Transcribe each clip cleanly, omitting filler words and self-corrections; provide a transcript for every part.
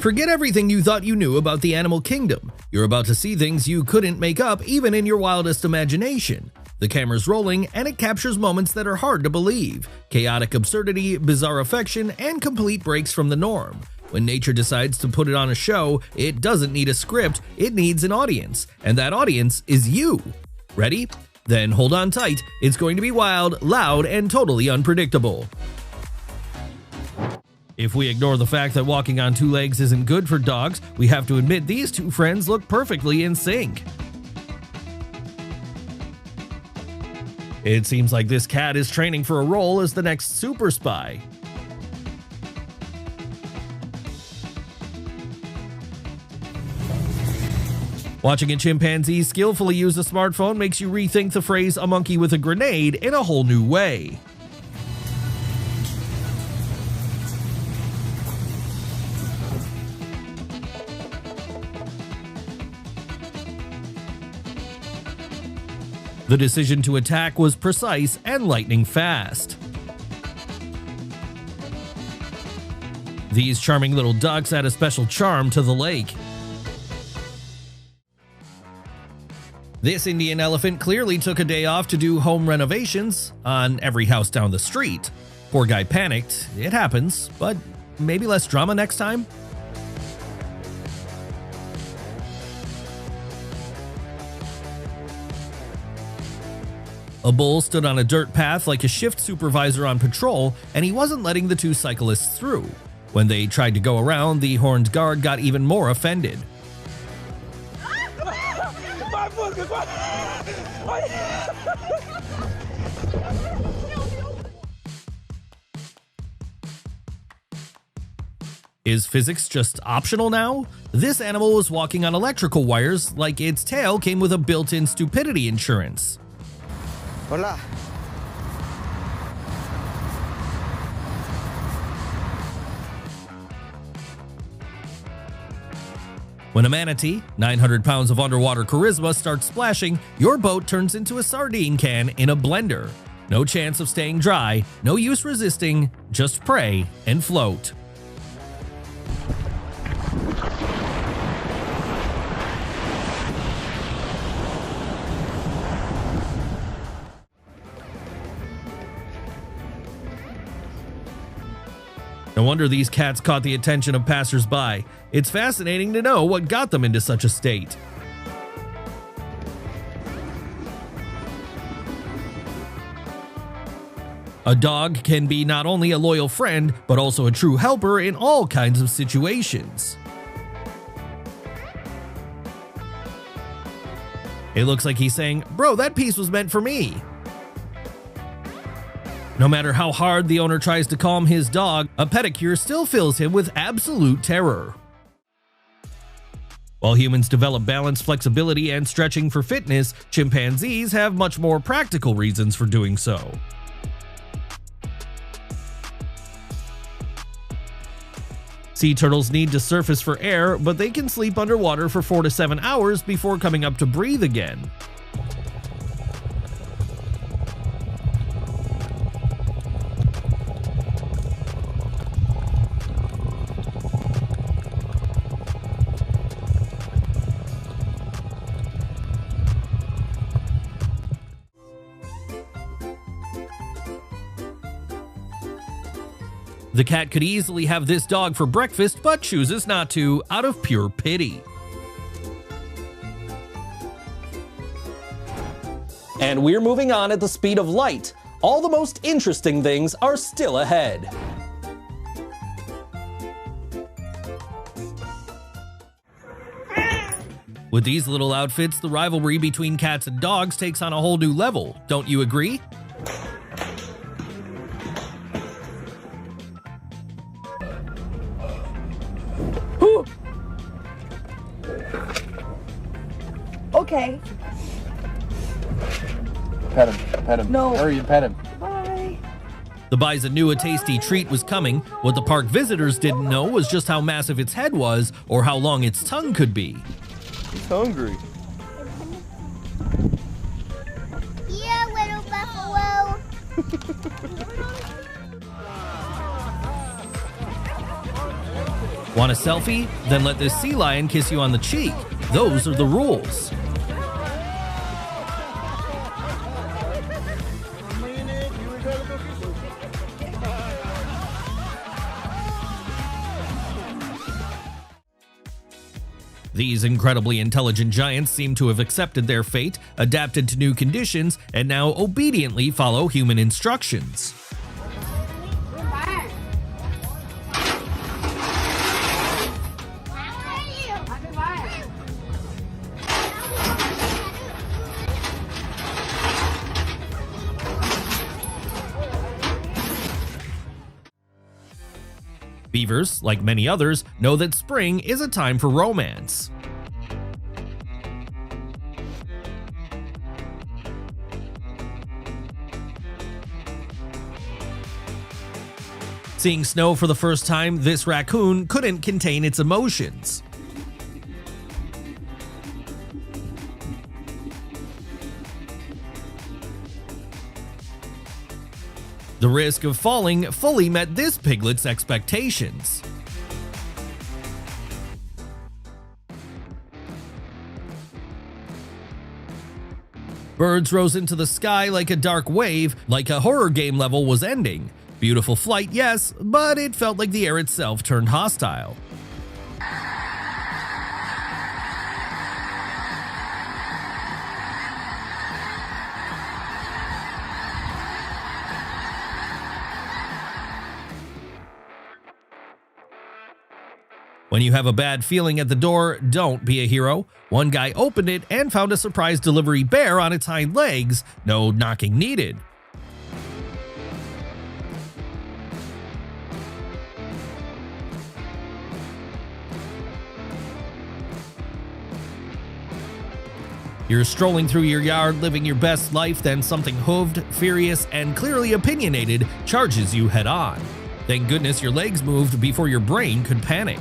Forget everything you thought you knew about the animal kingdom. You're about to see things you couldn't make up even in your wildest imagination. The camera's rolling, and it captures moments that are hard to believe. Chaotic absurdity, bizarre affection, and complete breaks from the norm. When nature decides to put it on a show, it doesn't need a script, it needs an audience. And that audience is you. Ready? Then hold on tight. It's going to be wild, loud, and totally unpredictable. If we ignore the fact that walking on two legs isn't good for dogs, we have to admit these two friends look perfectly in sync. It seems like this cat is training for a role as the next super spy. Watching a chimpanzee skillfully use a smartphone makes you rethink the phrase "a monkey with a grenade" in a whole new way. The decision to attack was precise and lightning fast. These charming little ducks add a special charm to the lake. This Indian elephant clearly took a day off to do home renovations on every house down the street. Poor guy panicked. It happens, but maybe less drama next time? A bull stood on a dirt path like a shift supervisor on patrol, and he wasn't letting the two cyclists through. When they tried to go around, the horned guard got even more offended. Is physics just optional now? This animal was walking on electrical wires like its tail came with a built-in stupidity insurance. Hola. When a manatee, 900 pounds of underwater charisma, starts splashing, your boat turns into a sardine can in a blender. No chance of staying dry, no use resisting, just pray and float. No wonder these cats caught the attention of passers-by. It's fascinating to know what got them into such a state. A dog can be not only a loyal friend, but also a true helper in all kinds of situations. It looks like he's saying, "Bro, that piece was meant for me." No matter how hard the owner tries to calm his dog, a pedicure still fills him with absolute terror. While humans develop balance, flexibility, and stretching for fitness, chimpanzees have much more practical reasons for doing so. Sea turtles need to surface for air, but they can sleep underwater for 4 to 7 hours before coming up to breathe again. The cat could easily have this dog for breakfast, but chooses not to, out of pure pity. And we're moving on at the speed of light. All the most interesting things are still ahead. With these little outfits, the rivalry between cats and dogs takes on a whole new level. Don't you agree? Okay. Pet him. Pet him. No. Hurry and pet him. Bye. The bison knew a tasty treat was coming. What the park visitors didn't know was just how massive its head was or how long its tongue could be. He's hungry. Yeah, little buffalo. Want a selfie? Then let this sea lion kiss you on the cheek. Those are the rules. These incredibly intelligent giants seem to have accepted their fate, adapted to new conditions, and now obediently follow human instructions. Beavers, like many others, know that spring is a time for romance. Seeing snow for the first time, this raccoon couldn't contain its emotions. The risk of falling fully met this piglet's expectations. Birds rose into the sky like a dark wave, like a horror game level was ending. Beautiful flight, yes, but it felt like the air itself turned hostile. When you have a bad feeling at the door, don't be a hero. One guy opened it and found a surprise delivery bear on its hind legs. No knocking needed. You're strolling through your yard, living your best life, then something hooved, furious, and clearly opinionated charges you head on. Thank goodness your legs moved before your brain could panic.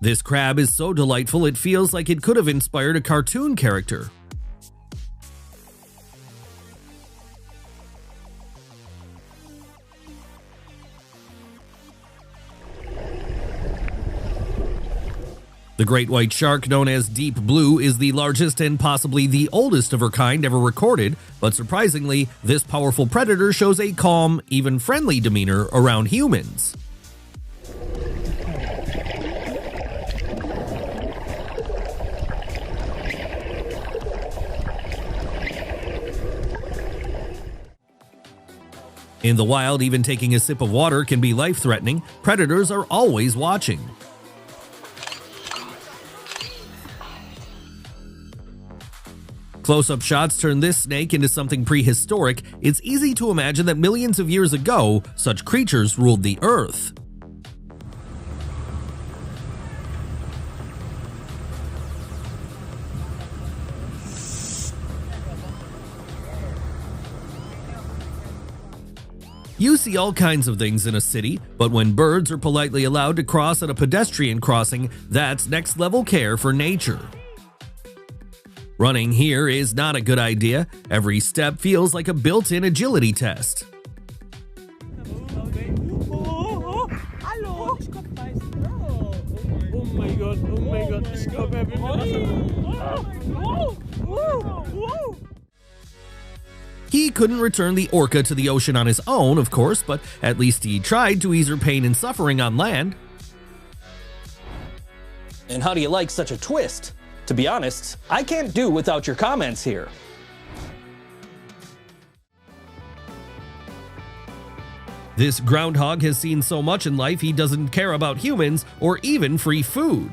This crab is so delightful it feels like it could have inspired a cartoon character. The great white shark, known as Deep Blue, is the largest and possibly the oldest of her kind ever recorded, but surprisingly, this powerful predator shows a calm, even friendly demeanor around humans. In the wild, even taking a sip of water can be life-threatening. Predators are always watching. Close-up shots turn this snake into something prehistoric. It's easy to imagine that millions of years ago, such creatures ruled the earth. You see all kinds of things in a city, but when birds are politely allowed to cross at a pedestrian crossing, that's next-level care for nature. Running here is not a good idea. Every step feels like a built-in agility test. He couldn't return the orca to the ocean on his own, of course, but at least he tried to ease her pain and suffering on land. And how do you like such a twist? To be honest, I can't do without your comments here. This groundhog has seen so much in life he doesn't care about humans or even free food.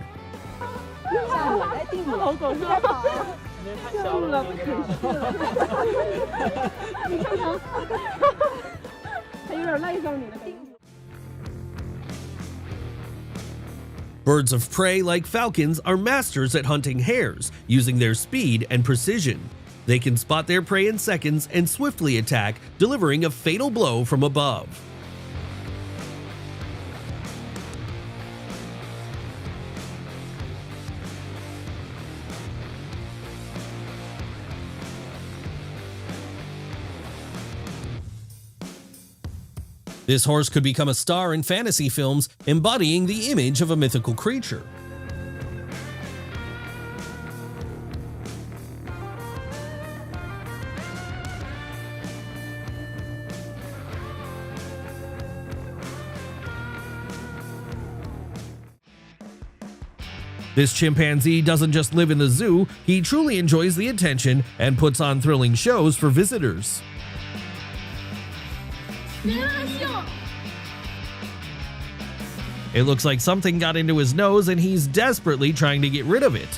Birds of prey like falcons are masters at hunting hares, using their speed and precision. They can spot their prey in seconds and swiftly attack, delivering a fatal blow from above. This horse could become a star in fantasy films, embodying the image of a mythical creature. This chimpanzee doesn't just live in the zoo, he truly enjoys the attention and puts on thrilling shows for visitors. It looks like something got into his nose and he's desperately trying to get rid of it.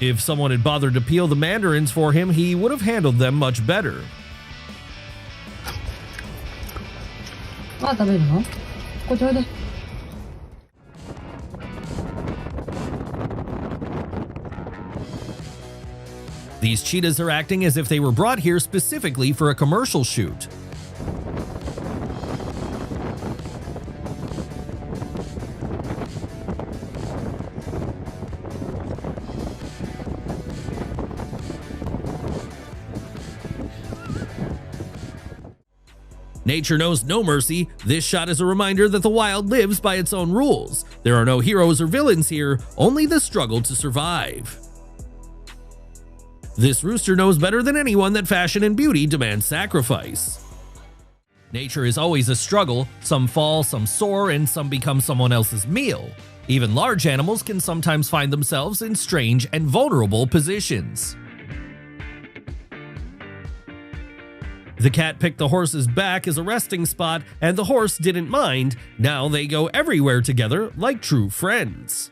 If someone had bothered to peel the mandarins for him, he would have handled them much better. まだ食べるの？こっちおいで。 These cheetahs are acting as if they were brought here specifically for a commercial shoot. Nature knows no mercy. This shot is a reminder that the wild lives by its own rules. There are no heroes or villains here, only the struggle to survive. This rooster knows better than anyone that fashion and beauty demand sacrifice. Nature is always a struggle. Some fall, some soar, and some become someone else's meal. Even large animals can sometimes find themselves in strange and vulnerable positions. The cat picked the horse's back as a resting spot, and the horse didn't mind. Now they go everywhere together like true friends.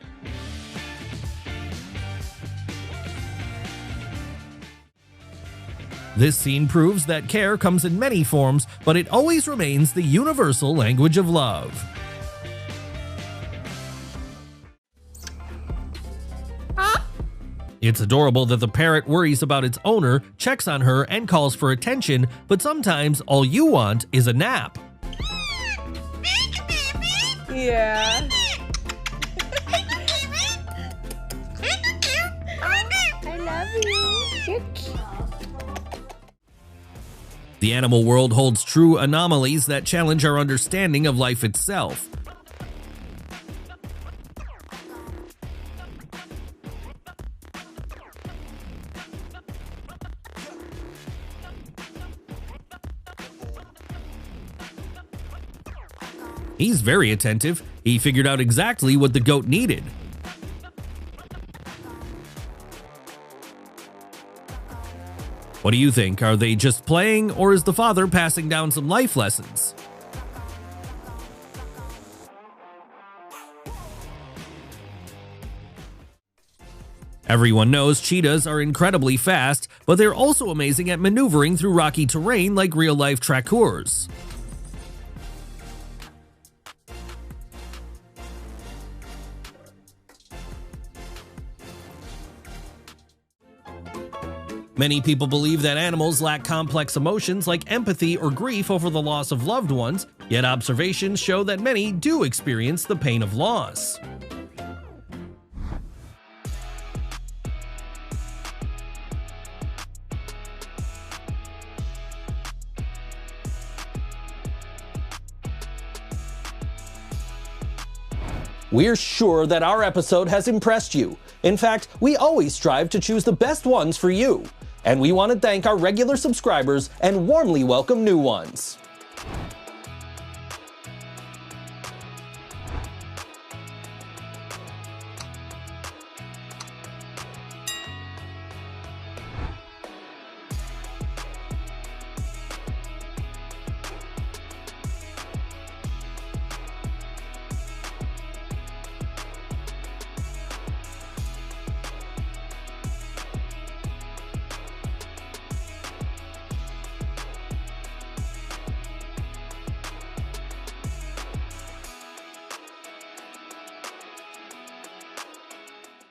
This scene proves that care comes in many forms, but it always remains the universal language of love. It's adorable that the parrot worries about its owner, checks on her, and calls for attention, but sometimes all you want is a nap. Yeah. I love you. You're cute. The animal world holds true anomalies that challenge our understanding of life itself. He's very attentive. He figured out exactly what the goat needed. What do you think? Are they just playing, or is the father passing down some life lessons? Everyone knows cheetahs are incredibly fast, but they're also amazing at maneuvering through rocky terrain like real-life trackers. Many people believe that animals lack complex emotions like empathy or grief over the loss of loved ones, yet observations show that many do experience the pain of loss. We're sure that our episode has impressed you. In fact, we always strive to choose the best ones for you. And we want to thank our regular subscribers and warmly welcome new ones.